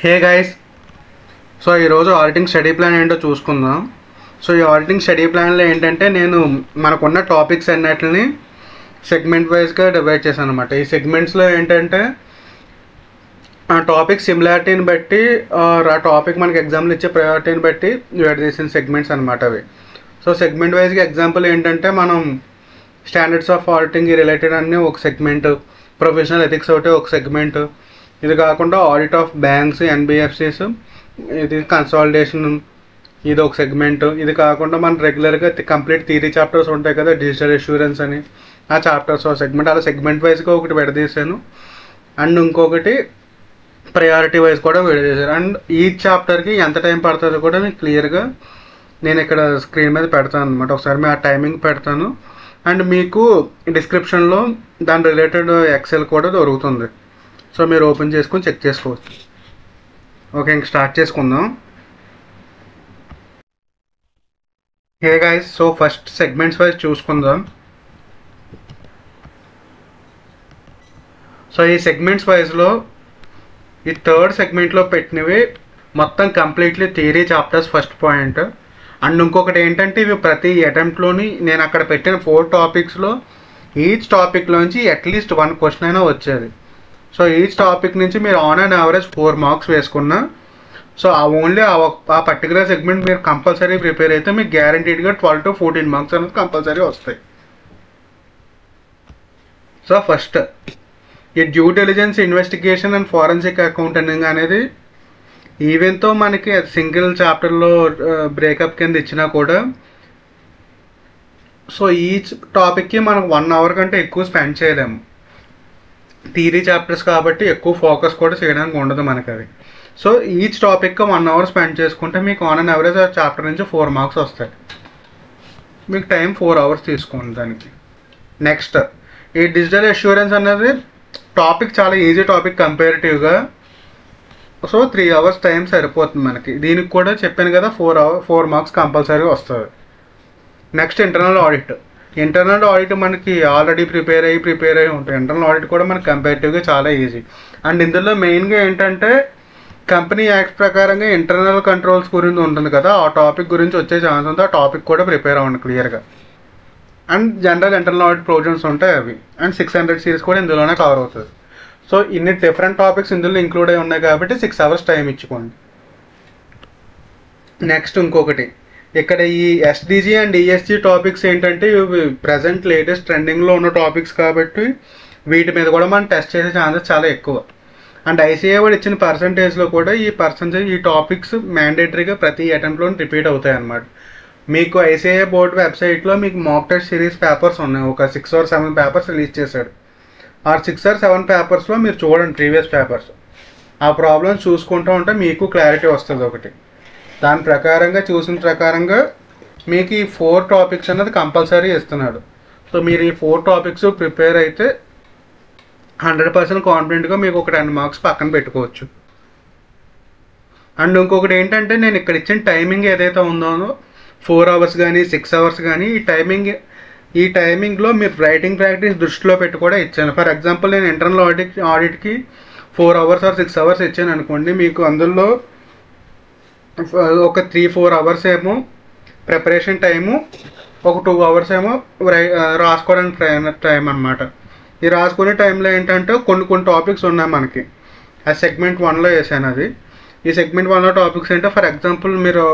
Hey guys, so ఈరోజు auditing study plan ఏంటో చూసుకుందాం. సో ఈ ఆడిటింగ్ స్టడీ ప్లాన్లో ఏంటంటే నేను మనకున్న టాపిక్స్ అన్నిటిని సెగ్మెంట్ వైజ్గా డివైడ్ చేశాను అనమాట. ఈ సెగ్మెంట్స్లో ఏంటంటే ఆ టాపిక్ సిమిలారిటీని బట్టి ఆ టాపిక్ మనకి ఎగ్జామ్లు ఇచ్చే ప్రయారిటీని బట్టి డివైడ్ చేసిన సెగ్మెంట్స్ అనమాట అవి. సో సెగ్మెంట్ వైజ్గా ఎగ్జాంపుల్ ఏంటంటే మనం స్టాండర్డ్స్ ఆఫ్ ఆడిటింగ్ రిలేటెడ్ అన్నీ ఒక సెగ్మెంట్, ప్రొఫెషనల్ ఎథిక్స్ ఒకటి ఒక సెగ్మెంట్, ఇది కాకుండా ఆడిట్ ఆఫ్ బ్యాంక్స్, ఎన్బిఎఫ్సిస్, ఇది కన్సాలిడేషన్, ఇది ఒక సెగ్మెంట్. ఇది కాకుండా మనం రెగ్యులర్గా కంప్లీట్ థియరీ చాప్టర్స్ ఉంటాయి కదా, డిజిటల్ అష్యూరెన్స్ అని, ఆ చాప్టర్స్ ఒక సెగ్మెంట్. అలా సెగ్మెంట్ వైజ్గా ఒకటి విడదీశాను. అండ్ ఇంకొకటి ప్రయారిటీ వైజ్ కూడా విడదీశాను. అండ్ ఈ చాప్టర్కి ఎంత టైం పడుతుందో కూడా మీకు క్లియర్గా నేను ఇక్కడ స్క్రీన్ మీద పెడతాను అనమాట. ఒకసారి మేము ఆ టైమింగ్ పెడతాను. అండ్ మీకు డిస్క్రిప్షన్లో దాని రిలేటెడ్ ఎక్సెల్ కూడా దొరుకుతుంది. సో మీరు ఓపెన్ చేసుకొని చెక్ చేసుకోవచ్చు. ఓకే, ఇంక స్టార్ట్ చేసుకుందాం. Hey guys, so first segments wise చూసుకుందాం. సో ఈ సెగ్మెంట్స్ వైజ్లో ఈ థర్డ్ సెగ్మెంట్లో పెట్టినవి మొత్తం completely theory chapters first point. And ఇంకొకటి ఏంటంటే ఇవి ప్రతి అటెంప్ట్లోని నేను అక్కడ పెట్టిన 4 టాపిక్స్లో ఈచ్ టాపిక్లోంచి అట్లీస్ట్ 1 క్వశ్చన్ అయినా వచ్చేది. సో ఈచ్ టాపిక్ నుంచి మీరు ఆన్ అండ్ యావరేజ్ 4 మార్క్స్ వేసుకున్నా, సో ఓన్లీ ఆ పర్టికులర్ సెగ్మెంట్ మీరు కంపల్సరీ ప్రిపేర్ అయితే మీకు గ్యారంటీడ్గా 12 to 14 మార్క్స్ అనేది కంపల్సరీ వస్తాయి. సో ఫస్ట్ ఈ due diligence, investigation and forensic accounting అనేది ఈవెన్తో మనకి సింగిల్ చాప్టర్లో బ్రేకప్ కింద ఇచ్చినా కూడా, సో ఈచ్ టాపిక్కి మనకు 1 hour కంటే ఎక్కువ స్పెండ్ చేయలేము. థియరీ చాప్టర్స్ కాబట్టి ఎక్కువ ఫోకస్ కూడా చేయడానికి ఉండదు మనకి అది. సో ఈచ్ టాపిక్కి 1 hour స్పెండ్ చేసుకుంటే మీకు ఆన్ అండ్ యావరేజ్ ఆ చాప్టర్ నుంచి 4 మార్క్స్ వస్తాయి. మీకు టైం 4 hours తీసుకోండి దానికి. నెక్స్ట్ ఈ డిజిటల్ అష్యూరెన్స్ అనేది టాపిక్ చాలా ఈజీ టాపిక్ కంపేరిటివ్గా. సో 3 hours టైం సరిపోతుంది మనకి. దీనికి కూడా చెప్పాను కదా 4 మార్క్స్ కంపల్సరీ వస్తుంది. Next internal audit. Internal audit మనకి ఆల్రెడీ ప్రిపేర్ అయ్యి ఉంటాయి. ఇంటర్నల్ ఆడిట్ కూడా మనకి కంపేరిటివ్గా చాలా ఈజీ. అండ్ ఇందులో మెయిన్గా ఏంటంటే కంపెనీ యాక్ట్ ప్రకారంగా ఇంటర్నల్ కంట్రోల్స్ గురించి ఉంటుంది కదా, ఆ టాపిక్ గురించి వచ్చే ఛాన్స్ ఉంది. ఆ టాపిక్ కూడా ప్రిపేర్ అవ్వండి క్లియర్గా. And general internal audit provisions ఉంటాయి అవి. అండ్ 600 సిరీస్ కూడా ఇందులోనే కవర్ అవుతుంది. సో ఇన్ని డిఫరెంట్ టాపిక్స్ ఇందులో ఇంక్లూడ్ అయి ఉన్నాయి కాబట్టి 6 hours టైం ఇచ్చుకోండి. నెక్స్ట్ ఇంకొకటి ఇక్కడ ఈ ఎస్డిజి అండ్ ఈఎస్జి టాపిక్స్ ఏంటంటే ఇవి ప్రజెంట్ లేటెస్ట్ ట్రెండింగ్లో ఉన్న టాపిక్స్ కాబట్టి వీటి మీద కూడా మనం టెస్ట్ చేసే ఛాన్సెస్ చాలా ఎక్కువ. అండ్ ఐసీఏ కూడా ఇచ్చిన పర్సంటేజ్లో కూడా ఈ టాపిక్స్ మ్యాండేటరీగా ప్రతి అటెంప్ట్లో రిపీట్ అవుతాయి అన్నమాట. మీకు ఐసీఏ బోర్డ్ వెబ్సైట్లో మీకు మాక్ టెస్ట్ సిరీస్ పేపర్స్ ఉన్నాయి. ఒక 6 or 7 పేపర్స్ రిలీజ్ చేశాడు. ఆ 6 or 7 పేపర్స్లో మీరు చూడండి ప్రీవియస్ పేపర్స్. ఆ ప్రాబ్లమ్స్ చూసుకుంటూ ఉంటే మీకు క్లారిటీ వస్తుంది ఒకటి. దాని ప్రకారంగా చూసిన ప్రకారంగా మీకు ఈ 4 టాపిక్స్ అనేది కంపల్సరీ ఇస్తున్నాడు. సో మీరు ఈ 4 టాపిక్స్ ప్రిపేర్ అయితే 100% కాన్ఫిడెంట్గా మీకు ఒక 10 మార్క్స్ పక్కన పెట్టుకోవచ్చు. అండ్ ఇంకొకటి ఏంటంటే నేను ఇక్కడ ఇచ్చిన టైమింగ్ ఏదైతే ఉందో 4 hours కానీ 6 hours కానీ ఈ టైమింగ్లో మీరు రైటింగ్ ప్రాక్టీస్ దృష్టిలో పెట్టి కూడా ఇచ్చాను. ఫర్ ఎగ్జాంపుల్ నేను ఇంటర్నల్ ఆడిట్కి 4 hours or 6 hours ఇచ్చాను అనుకోండి, మీకు అందులో ఒక 3-4 hours ఏమో ప్రిపరేషన్ టైము, ఒక 2 hours ఏమో రాసుకోవడానికి టైం అనమాట. ఈ రాసుకునే టైంలో ఏంటంటే కొన్ని టాపిక్స్ ఉన్నాయి మనకి. ఆ సెగ్మెంట్ 1లో వేసాను అది. ఈ సెగ్మెంట్ 1లో టాపిక్స్ ఏంటో ఫర్ ఎగ్జాంపుల్ మీరు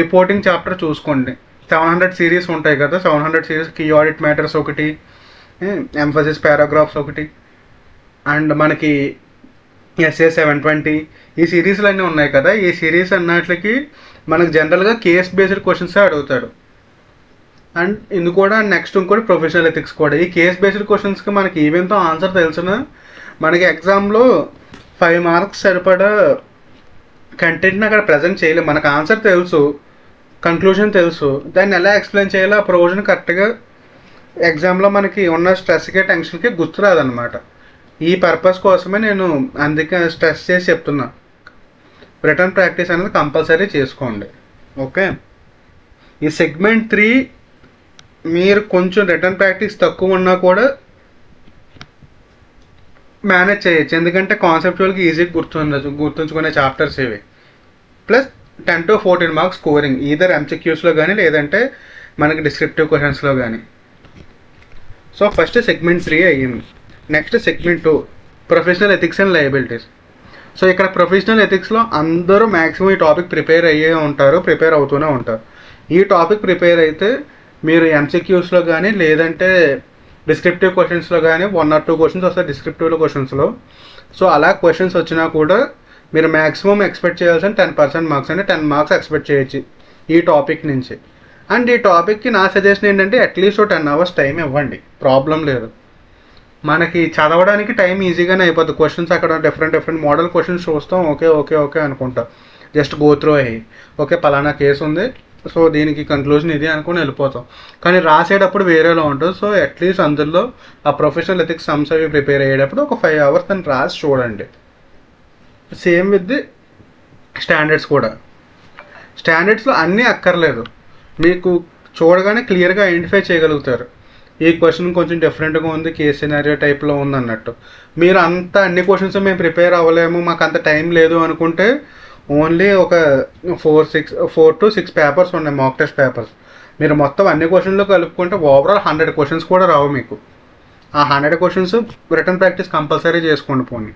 రిపోర్టింగ్ చాప్టర్ చూసుకోండి. 700 సిరీస్ ఉంటాయి కదా, 700 సిరీస్ కీ ఆడిట్ మ్యాటర్స్ ఒకటి, ఎంఫసిస్ పారాగ్రాఫ్స్ ఒకటి, అండ్ మనకి ఎస్ఏ 720 ఈ సిరీస్లు అన్నీ ఉన్నాయి కదా. ఈ సిరీస్ అన్నిటికి మనకు జనరల్గా కేస్ బేస్డ్ క్వశ్చన్సే అడుగుతాడు. అండ్ ఇది కూడా నెక్స్ట్ ఇంకోటి ప్రొఫెషనల్ ఎథిక్స్ కూడా. ఈ కేస్ బేస్డ్ క్వశ్చన్స్కి మనకి ఈవెంతో ఆన్సర్ తెలిసిన మనకి ఎగ్జామ్లో 5 మార్క్స్ సరిపడా కంటెంట్ని అక్కడ ప్రజెంట్ చేయలేము. మనకు ఆన్సర్ తెలుసు, కంక్లూజన్ తెలుసు, దాన్ని ఎలా ఎక్స్ప్లెయిన్ చేయాలో ఆ ప్రొవిజన్ కరెక్ట్గా ఎగ్జామ్లో మనకి ఉన్న స్ట్రెస్కి టెన్షన్కి గుర్తురాదనమాట. ఈ పర్పస్ కోసమే నేను అందుకే స్ట్రెస్ చేసి చెప్తున్నా, రిటర్న్ ప్రాక్టీస్ అనేది కంపల్సరీ చేసుకోండి. ఓకే, ఈ సెగ్మెంట్ 3 మీరు కొంచెం రిటర్న్ ప్రాక్టీస్ తక్కువ ఉన్నా కూడా మేనేజ్ చేయొచ్చు, ఎందుకంటే కాన్సెప్చువల్కి ఈజీగా గుర్తుంచుకునే చాప్టర్స్ ఇవి. Plus 10 to 14 marks scoring either ఎంసీక్యూస్లో కానీ లేదంటే మనకి డిస్క్రిప్టివ్ క్వశ్చన్స్లో కానీ. సో ఫస్ట్ సెగ్మెంట్ 3 అయ్యింది. Next segment 2 professional ethics and liabilities. So ఇక్కడ ప్రొఫెషనల్ ఎథిక్స్లో అందరూ మ్యాక్సిమం ఈ టాపిక్ ప్రిపేర్ అవుతూనే ఉంటారు. ఈ టాపిక్ ప్రిపేర్ అయితే మీరు ఎంసీక్యూస్లో కానీ లేదంటే డిస్క్రిప్టివ్ క్వశ్చన్స్లో కానీ 1 or 2 క్వశ్చన్స్ వస్తాయి డిస్క్రిప్టివ్ క్వశ్చన్స్లో. సో అలా క్వశ్చన్స్ వచ్చినా కూడా మీరు మ్యాక్సిమం ఎక్స్పెక్ట్ చేయాల్సిన 10% మార్క్స్, అంటే 10 మార్క్స్ ఎక్స్పెక్ట్ చేయొచ్చు ఈ టాపిక్ నుంచి. అండ్ ఈ టాపిక్కి నా సజెషన్ ఏంటంటే అట్లీస్ట్ 10 hours టైం ఇవ్వండి, ప్రాబ్లం లేదు. మనకి చదవడానికి టైం ఈజీగానే అయిపోతుంది. క్వశ్చన్స్ అక్కడ డిఫరెంట్ మోడల్ క్వశ్చన్స్ చూస్తాం, ఓకే అనుకుంటాం, జస్ట్ గో త్రూ అయ్యి ఓకే పలానా కేసు ఉంది, సో దీనికి కంక్లూజన్ ఇది అనుకుని వెళ్ళిపోతాం. కానీ రాసేటప్పుడు వేరేలా ఉంటుంది. సో అట్లీస్ట్ అందులో ఆ ప్రొఫెషనల్ ఎథిక్స్ సమ్స్ అవి ప్రిపేర్ అయ్యేటప్పుడు ఒక 5 hours దాన్ని రాసి చూడండి. సేమ్ విత్ ది స్టాండర్డ్స్ కూడా. స్టాండర్డ్స్లో అన్నీ అక్కర్లేదు, మీకు చూడగానే క్లియర్గా ఐడెంటిఫై చేయగలుగుతారు ఈ క్వశ్చన్ కొంచెం డిఫరెంట్గా ఉంది, కేస్ సినారియో టైప్లో ఉంది అన్నట్టు. మీరు అన్ని క్వశ్చన్స్ మేము ప్రిపేర్ అవ్వలేము, మాకు అంత టైం లేదు అనుకుంటే ఓన్లీ ఒక 4 to 6 పేపర్స్ ఉన్నాయి మాక్ టెస్ట్ పేపర్స్. మీరు మొత్తం అన్ని క్వశ్చన్లు కలుపుకుంటే ఓవరాల్ 100 క్వశ్చన్స్ కూడా రావు మీకు. ఆ 100 క్వశ్చన్స్ రిటర్న్ ప్రాక్టీస్ కంపల్సరీ చేసుకోండి పోనీ,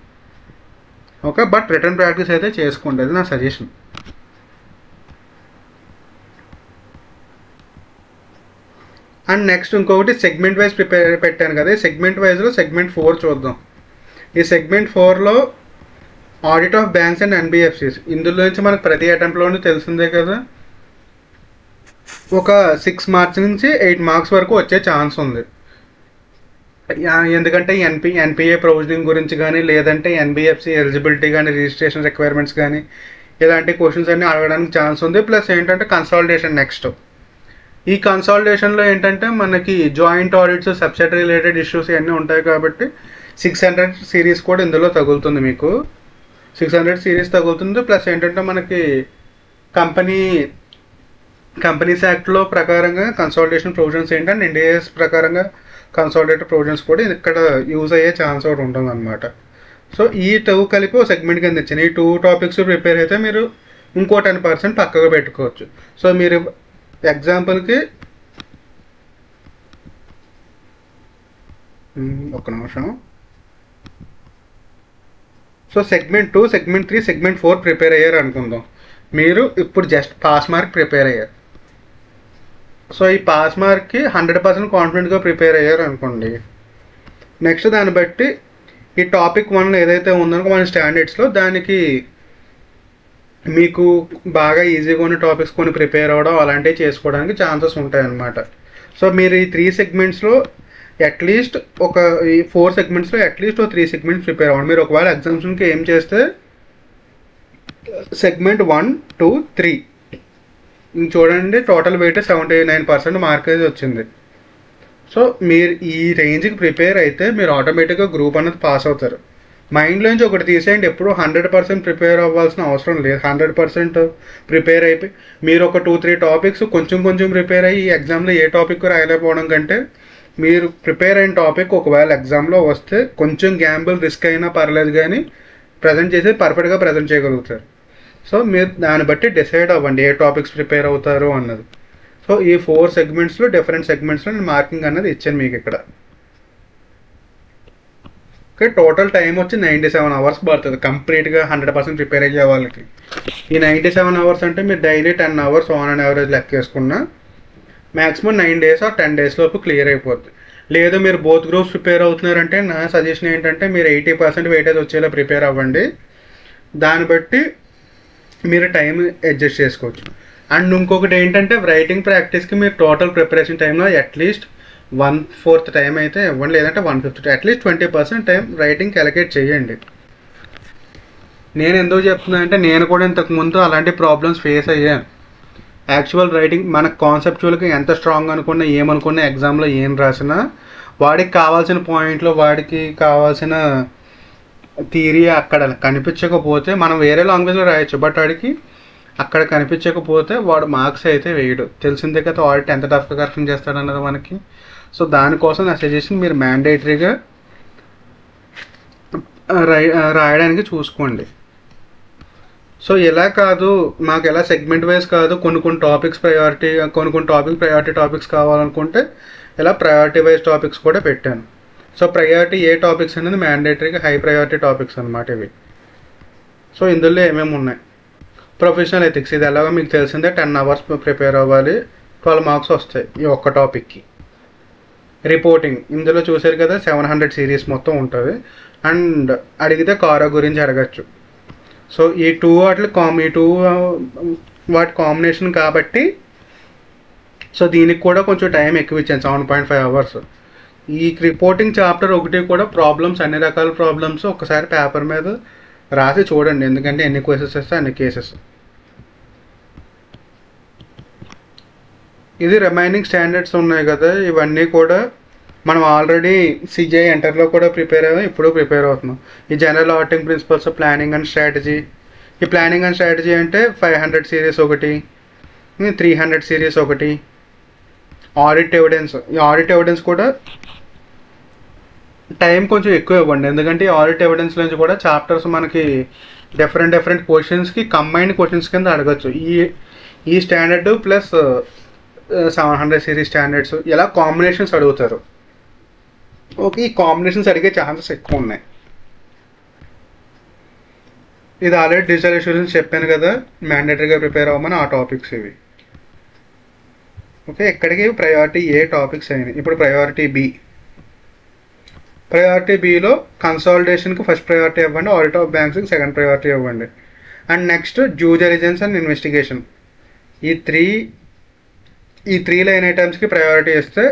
ఓకే. బట్ రిటర్న్ ప్రాక్టీస్ అయితే చేసుకోండి, అది నా సజెషన్. అండ్ నెక్స్ట్ ఇంకొకటి సెగ్మెంట్ వైజ్ పెట్టాను కదా, ఈ సెగ్మెంట్ వైజ్లో సెగ్మెంట్ 4 చూద్దాం. ఈ సెగ్మెంట్ 4లో audit of banks and NBFCs. ఇందులో నుంచి మనకు ప్రతి అటెంప్ట్లోనూ తెలిసిందే కదా, ఒక 6 మార్క్స్ నుంచి 8 మార్క్స్ వరకు వచ్చే ఛాన్స్ ఉంది. ఎందుకంటే ఎన్పిఏ ప్రొవిజనింగ్ గురించి కానీ లేదంటే ఎన్బిఎఫ్సి ఎలిజిబిలిటీ కానీ రిజిస్ట్రేషన్ రిక్వైర్మెంట్స్ కానీ ఇలాంటి క్వశ్చన్స్ అన్నీ అడగడానికి ఛాన్స్ ఉంది. ప్లస్ ఏంటంటే కన్సాలిడేషన్ నెక్స్ట్. ఈ కన్సాలిడేషన్లో ఏంటంటే మనకి joint audits, subsidiary related issues ఇవన్నీ ఉంటాయి కాబట్టి 600 సిరీస్ కూడా ఇందులో తగులుతుంది మీకు. 600 సిరీస్ తగులుతుంది. ప్లస్ ఏంటంటే మనకి కంపెనీస్ యాక్ట్లో ప్రకారంగా కన్సాలిడేషన్ ప్రొవిజన్స్ ఏంటంటే ఇండియాస్ ప్రకారంగా కన్సాలిడేటెడ్ ప్రొవిజన్స్ కూడా ఇక్కడ యూజ్ అయ్యే ఛాన్స్ ఒకటి ఉంటుంది అనమాట. సో ఈ 2 కలిపి ఒక సెగ్మెంట్ కింద ఇచ్చాను. ఈ 2 టాపిక్స్ ప్రిపేర్ అయితే మీరు ఇంకో 10% పక్కగా పెట్టుకోవచ్చు. సో మీరు ఎగ్జాంపుల్కి ఒక నిమిషం. So segment 2, segment 3, segment 4 prepare అయ్యారు అనుకుందాం. మీరు ఇప్పుడు జస్ట్ పాస్ మార్క్ ప్రిపేర్ అయ్యారు. సో ఈ పాస్ మార్క్కి 100% కాన్ఫిడెంట్గా ప్రిపేర్ అయ్యారు అనుకోండి. నెక్స్ట్ దాన్ని బట్టి ఈ టాపిక్ 1 ఏదైతే ఉందనుకో మన స్టాండర్డ్స్లో దానికి మీకు బాగా ఈజీగా ఉన్న టాపిక్స్ కొన్ని ప్రిపేర్ అవ్వడం అలాంటివి చేసుకోవడానికి ఛాన్సెస్ ఉంటాయన్నమాట. సో మీరు ఈ 3 సెగ్మెంట్స్లో అట్లీస్ట్ ఈ 4 సెగ్మెంట్స్లో అట్లీస్ట్ 3 సెగ్మెంట్స్ ప్రిపేర్ అవ్వండి. మీరు ఒకవేళ ఎగ్జామ్షన్కి ఏం చేస్తే సెగ్మెంట్ 1, 2, 3 చూడండి, టోటల్ వెయిట్ 79% మార్కేజ్ వచ్చింది. సో మీరు ఈ రేంజ్కి ప్రిపేర్ అయితే మీరు ఆటోమేటిక్గా గ్రూప్ అన్నది పాస్ అవుతారు. మైండ్లోంచి ఒకటి తీసేయండి, ఎప్పుడు 100% ప్రిపేర్ అవ్వాల్సిన అవసరం లేదు. 100% ప్రిపేర్ అయిపోయి మీరు ఒక 2-3 టాపిక్స్ కొంచెం ప్రిపేర్ అయ్యి ఈ ఎగ్జామ్లో ఏ టాపిక్ రాయలేకపోవడం కంటే మీరు ప్రిపేర్ అయిన టాపిక్ ఒకవేళ ఎగ్జామ్లో వస్తే కొంచెం గ్యాంబుల్ రిస్క్ అయినా పర్లేదు కానీ ప్రజెంట్ చేసి పర్ఫెక్ట్గా ప్రజెంట్ చేయగలుగుతారు. సో మీరు దాన్ని బట్టి డిసైడ్ అవ్వండి ఏ టాపిక్స్ ప్రిపేర్ అవుతారు అన్నది. సో ఈ 4 సెగ్మెంట్స్లో డిఫరెంట్ సెగ్మెంట్స్లో నేను మార్కింగ్ అన్నది ఇచ్చాను మీకు ఇక్కడ. ఓకే, టోటల్ టైం వచ్చి 97 hours పడుతుంది కంప్లీట్గా 100% ప్రిపేర్ అయ్యే వాళ్ళకి. ఈ 97 hours అంటే మీరు daily 10 hours on and average లెక్క వేసుకున్నా మ్యాక్సిమం 9 days or 10 days లోపు క్లియర్ అయిపోద్ది. లేదు మీరు బోత్ గ్రూప్స్ ప్రిపేర్ అవుతున్నారంటే నా సజెషన్ ఏంటంటే మీరు 80% వెయిటేజ్ వచ్చేలా ప్రిపేర్ అవ్వండి. దాన్ని బట్టి మీరు టైం అడ్జస్ట్ చేసుకోవచ్చు. అండ్ ఇంకొకటి ఏంటంటే రైటింగ్ ప్రాక్టీస్కి మీరు టోటల్ ప్రిపరేషన్ టైంలో అట్లీస్ట్ 1/4 టైం అయితే ఇవ్వండి, లేదంటే 1/5 అట్లీస్ట్ 20% టైం రైటింగ్కి అలొకేట్ చేయండి. నేను ఎందుకు చెప్తున్నా అంటే నేను కూడా ఇంతకుముందు అలాంటి ప్రాబ్లమ్స్ ఫేస్ అయ్యాను. యాక్చువల్ రైటింగ్ మనకు కాన్సెప్చువల్గా ఎంత స్ట్రాంగ్ అనుకున్నా ఏమనుకున్నా ఎగ్జామ్లో ఏం రాసినా వాడికి కావాల్సిన పాయింట్లో వాడికి కావాల్సిన థియరీ అక్కడ కనిపించకపోతే మనం వేరే లాంగ్వేజ్లో రాయొచ్చు, బట్ వాడికి అక్కడ కనిపించకపోతే వాడు మార్క్స్ అయితే వేయడు. తెలిసిందే కదా ఆడిట్ ఎంత టఫ్గా కరెక్షన్ చేస్తాడన్నది మనకి. సో దానికోసం నా సజెషన్ మీరు మ్యాండేటరీగా రాయడానికి చూసుకోండి. సో ఇలా కాదు, మాకు ఎలా సెగ్మెంట్ వైజ్ కాదు, కొన్ని టాపిక్స్ ప్రయారిటీ, కొన్ని ప్రయారిటీ టాపిక్స్ కావాలనుకుంటే ఇలా ప్రయారిటీ వైజ్ టాపిక్స్ కూడా పెట్టాను. సో ప్రయారిటీ ఏ టాపిక్స్ అనేది మ్యాండేటరీగా హై ప్రయారిటీ టాపిక్స్ అనమాట ఇవి. సో ఇందులో ఏమేమి ఉన్నాయి? ప్రొఫెషనల్ ఎథిక్స్, ఇది ఎలాగో మీకు తెలిసిందే, 10 hours ప్రిపేర్ అవ్వాలి, 12 marks వస్తాయి ఈ ఒక్క టాపిక్కి. రిపోర్టింగ్, ఇందులో చూసారు కదా 700 సిరీస్ మొత్తం ఉంటుంది. అండ్ అడిగితే కారా గురించి అడగచ్చు. సో ఈ టూ వాటి కాంబినేషన్ కాబట్టి సో దీనికి కూడా కొంచెం టైం ఎక్కువ ఇచ్చాను, 7.5 hours. ఈ రిపోర్టింగ్ చాప్టర్ ఒకటి కూడా ప్రాబ్లమ్స్, అన్ని రకాల ప్రాబ్లమ్స్ ఒకసారి పేపర్ మీద రాసి చూడండి, ఎందుకంటే ఎన్ని కేసెస్ వస్తే అన్ని కేసెస్. ఇది రిమైనింగ్ స్టాండర్డ్స్ ఉన్నాయి కదా, ఇవన్నీ కూడా మనం ఆల్రెడీ సిజే ఎంటర్లో కూడా ప్రిపేర్ అయ్యాం, ఇప్పుడు ప్రిపేర్ అవుతున్నాం. ఈ general auditing principles, planning and strategy. ఈ ప్లానింగ్ అండ్ స్ట్రాటజీ అంటే 500 సిరీస్ ఒకటి, 300 సిరీస్ ఒకటి. ఆడిట్ ఎవిడెన్స్, ఈ ఆడిట్ ఎవిడెన్స్ కూడా టైం కొంచెం ఎక్కువ ఇవ్వండి, ఎందుకంటే ఈ ఆడిట్ ఎవిడెన్స్ నుంచి కూడా చాప్టర్స్ మనకి డిఫరెంట్ క్వశ్చన్స్కి కంబైన్డ్ క్వశ్చన్స్ కింద అడగచ్చు. ఈ స్టాండర్డ్ ప్లస్ 700 సిరీస్ స్టాండర్డ్స్ ఇలా కాంబినేషన్స్ అడుగుతారు. ఓకే, ఈ కాంబినేషన్స్ అడిగే ఛాన్సెస్ ఎక్కువ ఉన్నాయి. ఇది ఆల్రెడీ డిజిటల్ ఇన్సూరెన్స్ చెప్పాను కదా, మ్యాండేటరీగా ప్రిపేర్ అవ్వమని, ఆ టాపిక్స్ ఇవి. ఓకే, ఇక్కడికి ప్రయారిటీ ఏ టాపిక్స్ అయినాయి. ఇప్పుడు ప్రయారిటీ బి. ప్రయారిటీ బిలో కన్సాలిడేషన్కి ఫస్ట్ ప్రయారిటీ ఇవ్వండి, ఆడిట్ ఆఫ్ బ్యాంక్స్కి సెకండ్ ప్రయారిటీ ఇవ్వండి. And next due diligence and investigation. ఈ త్రీ లైన్ ఐటమ్స్కి ప్రయారిటీ ఇస్తే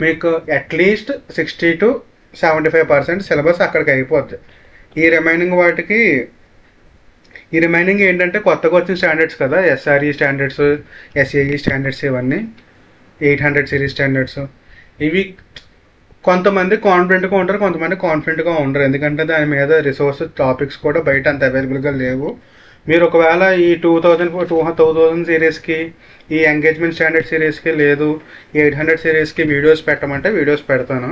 మీకు అట్లీస్ట్ 60 to 75% సిలబస్ అక్కడికి అయిపోద్ది. ఈ రిమైనింగ్ ఏంటంటే కొత్తగా వచ్చిన స్టాండర్డ్స్ కదా, ఎస్ఆర్ఈ స్టాండర్డ్స్, ఎస్ఏఈ స్టాండర్డ్స్, ఇవన్నీ 800 సిరీస్ స్టాండర్డ్స్. ఇవి కొంతమంది కాన్ఫిడెంట్గా ఉంటారు, కొంతమంది కాన్ఫిడెంట్గా ఉండరు, ఎందుకంటే దాని మీద రిసోర్స్ టాపిక్స్ కూడా బయట అంత అవైలబుల్గా లేవు. మీరు ఒకవేళ ఈ 2000 సిరీస్కి, ఈ ఎంగేజ్మెంట్ స్టాండర్డ్ సిరీస్కి, లేదు 800 సిరీస్కి వీడియోస్ పెట్టమంటే వీడియోస్ పెడతాను.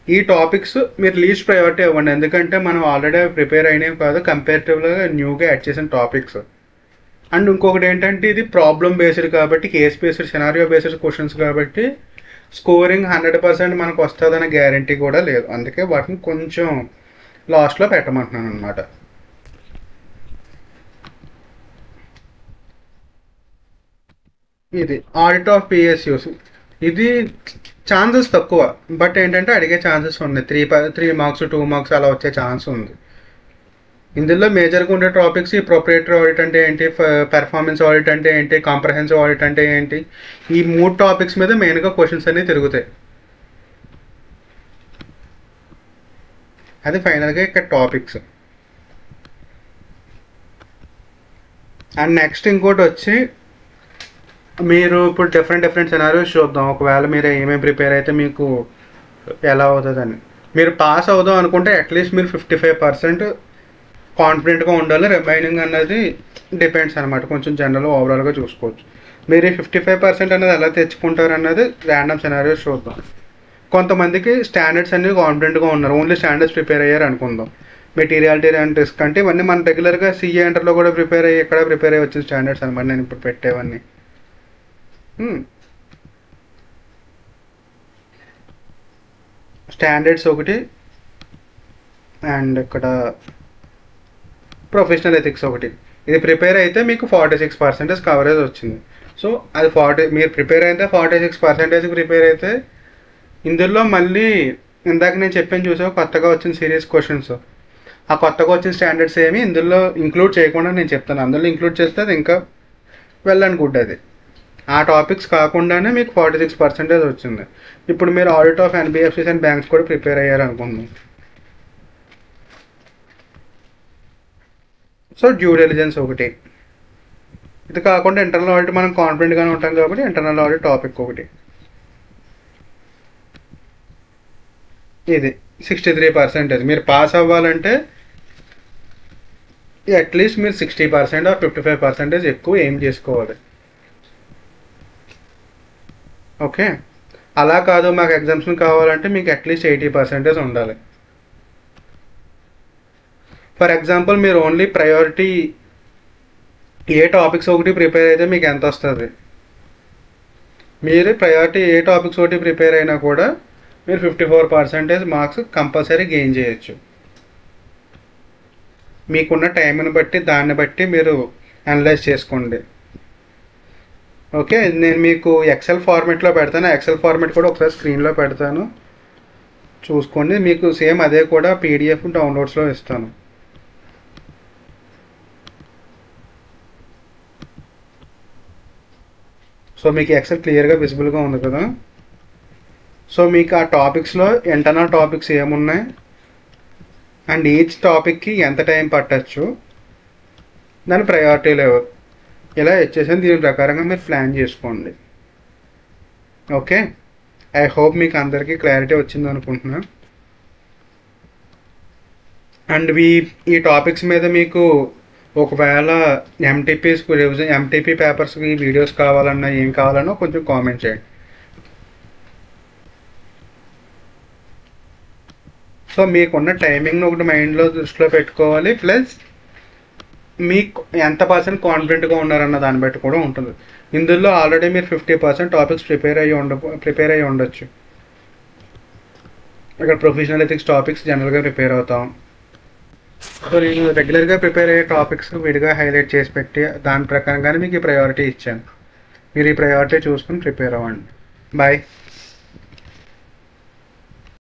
ఈ టాపిక్స్ మీరు లీస్ట్ ప్రయారిటీ ఇవ్వండి, ఎందుకంటే మనం ఆల్రెడీ ప్రిపేర్ అయినవి కాదు, కంపేరిటివ్గా న్యూగా యాడ్ చేసిన టాపిక్స్. అండ్ ఇంకొకటి ఏంటంటే ఇది ప్రాబ్లమ్ బేస్డ్ కాబట్టి, case based, scenario based questions కాబట్టి స్కోరింగ్ 100% మనకు వస్తుందనే గ్యారంటీ కూడా లేదు. అందుకే వాటిని కొంచెం లాస్ట్లో పెట్టమంటున్నాను అనమాట. ఇది ఆడిట్ ఆఫ్ పిఎస్యూస్, ఇది ఛాన్సెస్ తక్కువ, బట్ ఏంటంటే అడిగే ఛాన్సెస్ ఉన్నాయి. 3 marks 2 marks అలా వచ్చే ఛాన్స్ ఉంది. ఇందులో మేజర్గా ఉండే టాపిక్స్ ఈ ప్రొప్రైటరీ ఆడిట్ అంటే ఏంటి, పెర్ఫార్మెన్స్ ఆడిట్ అంటే ఏంటి, కాంప్రహెన్సివ్ ఆడిట్ అంటే ఏంటి, ఈ 3 టాపిక్స్ మీద మెయిన్గా క్వశ్చన్స్ అనేవి తిరుగుతాయి. అది ఫైనల్గా ఇక్కడ టాపిక్స్. అండ్ నెక్స్ట్ ఇంకోటి వచ్చి, మీరు ఇప్పుడు డిఫరెంట్ సినారియోస్ చూద్దాం. ఒకవేళ మీరు ఏమేమి ప్రిపేర్ అయితే మీకు ఎలా అవుతుందని. మీరు పాస్ అవుదాం అనుకుంటే అట్లీస్ట్ మీరు 55% కాన్ఫిడెంట్గా ఉండాలి, రిమైనింగ్ అన్నది డిపెండ్స్ అనమాట, కొంచెం జనరల్ ఓవరాల్గా చూసుకోవచ్చు. మీరు ఈ 55% అనేది ఎలా తెచ్చుకుంటారు అన్నది ర్యాండమ్ సినారియోస్ చూద్దాం. కొంతమందికి స్టాండర్డ్స్ అన్ని కాన్ఫిడెంట్గా ఉన్నారు, ఓన్లీ స్టాండర్డ్స్ ప్రిపేర్ అయ్యారు అనుకుందాం. మెటీరియాలిటీ అండ్ రిస్క్ అంటే ఇవన్నీ మన రెగ్యులర్గా సిఏ ఎంటర్లో కూడా ప్రిపేర్ అయ్యి ఎక్కడ ప్రిపేర్ అయ్యి వచ్చిన స్టాండర్డ్స్ అనమాట నేను ఇప్పుడు పెట్టేవన్నీ. స్టాండర్డ్స్ ఒకటి, అండ్ ఇక్కడ ప్రొఫెషనల్ ఎథిక్స్ ఒకటి. ఇది ప్రిపేర్ అయితే మీకు 46% కవరేజ్ వచ్చింది. సో అది మీరు ప్రిపేర్ అయితే 46% ప్రిపేర్ అయితే, ఇందులో మళ్ళీ ఇందాక నేను చెప్పాను చూసావు కొత్తగా వచ్చిన సీరియస్ క్వశ్చన్స్, ఆ కొత్తగా వచ్చిన స్టాండర్డ్స్ ఏమి ఇందులో ఇంక్లూడ్ చేయకుండా నేను చెప్తాను. అందులో ఇంక్లూడ్ చేస్తే అది ఇంకా వెల్ అండ్ గుడ్. అది ఆ టాపిక్స్ కాకుండానే మీకు 46% వచ్చింది. ఇప్పుడు మీరు audit of NBFCs and banks కూడా ప్రిపేర్ అయ్యారు అనుకుందాం. సో డ్యూ డిలిజెన్స్ ఒకటి. ఇది కాకుండా ఇంటర్నల్ ఆడిట్ మనం కాన్ఫిడెంట్గానే ఉంటాం కాబట్టి ఇంటర్నల్ ఆడిట్ టాపిక్ ఒకటి. ఇది 63%. మీరు పాస్ అవ్వాలంటే అట్లీస్ట్ మీరు 60% ఆర్ 55% ఎక్కువ ఏం చేసుకోవాలి. ఓకే, అలా కాదు మాకు ఎగ్జామ్షన్ కావాలంటే మీకు అట్లీస్ట్ 80% ఉండాలి. ఫర్ ఎగ్జాంపుల్ మీరు ఓన్లీ ప్రయారిటీ ఏ టాపిక్స్ ఒకటి ప్రిపేర్ అయితే మీకు ఎంత వస్తుంది? మీరు ప్రయారిటీ ఏ టాపిక్స్ ఒకటి ప్రిపేర్ అయినా కూడా మీరు 54% మార్క్స్ కంపల్సరీ గెయిన్ చేయొచ్చు. మీకున్న టైంని బట్టి దాన్ని బట్టి మీరు అనలైజ్ చేసుకోండి. ఓకే, నేను మీకు ఎక్సెల్ ఫార్మెట్లో పెడతాను. ఎక్సెల్ ఫార్మెట్ కూడా ఒకసారి స్క్రీన్లో పెడతాను, చూసుకోండి. మీకు సేమ్ అదే కూడా పీడిఎఫ్ డౌన్లోడ్స్లో ఇస్తాను. సో మీకు ఎక్సెల్ క్లియర్గా విజిబుల్గా ఉంది కదా. సో మీకు ఆ టాపిక్స్లో ఇంటర్నల్ టాపిక్స్ ఏమున్నాయి అండ్ ఈచ్ టాపిక్కి ఎంత టైం పట్టచ్చు, దాని ప్రయారిటీ లెవెల్ ఇలా ఇచ్చేసాను. దీని ప్రకారంగా మీరు ప్లాన్ చేసుకోండి. ఓకే, ఐ హోప్ మీకు అందరికీ క్లారిటీ వచ్చింది అనుకుంటున్నాను. అండ్ ఈ టాపిక్స్ మీద మీకు ఒకవేళ ఎంటీపీ పేపర్స్కి వీడియోస్ కావాలన్నా ఏం కావాలన్నా కొంచెం కామెంట్ చేయండి. సో మీకున్న టైమింగ్ని ఒకటి మైండ్లో దృష్టిలో పెట్టుకోవాలి. ప్లస్ మీకు ఎంత పర్సెంట్ కాన్ఫిడెంట్గా ఉన్నారన్న దాన్ని బట్టి కూడా ఉంటుంది. ఇందులో ఆల్రెడీ మీరు 50% టాపిక్స్ ప్రిపేర్ అయ్యి ఉండొచ్చు. ఇక్కడ ప్రొఫెషనల్ ఎథిక్స్ టాపిక్స్ జనరల్గా ప్రిపేర్ అవుతాం. సో నేను రెగ్యులర్గా ప్రిపేర్ అయ్యే టాపిక్స్ విడిగా హైలైట్ చేసి పెట్టి దాని ప్రకారంగానే మీకు ఈ ప్రయారిటీ ఇచ్చాను. మీరు ఈ ప్రయారిటీ చూసుకుని ప్రిపేర్ అవ్వండి. బాయ్.